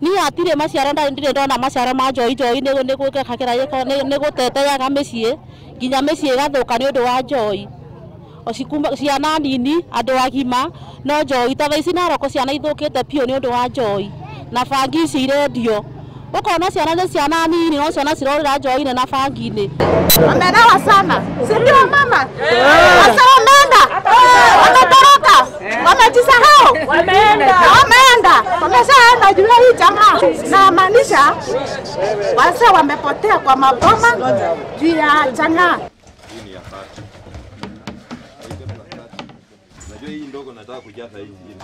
Ni atire maciara ndire ndona maciara ma njoi ni gukekakira yeko ni guteteaga micii nginya micii gathuka ni undu wa njoi ocikuma ciana nini andu agima no njoi ta ici Naroko ciana ithukite pio ni undu wa njoi na bangi ici irendio ukona ciana ni ciana nini no ciana cirorira njoi na bangi-ini wameelewa sana, si ndio mama? Sasa wameenda wametoroka, wamejisahau, wameshaenda juu ya hii jamaa, na maanisha wase wamepotea kwa maboma juu ya chang'aa. Najua hii ndogo nataka kujaza hii nyingine.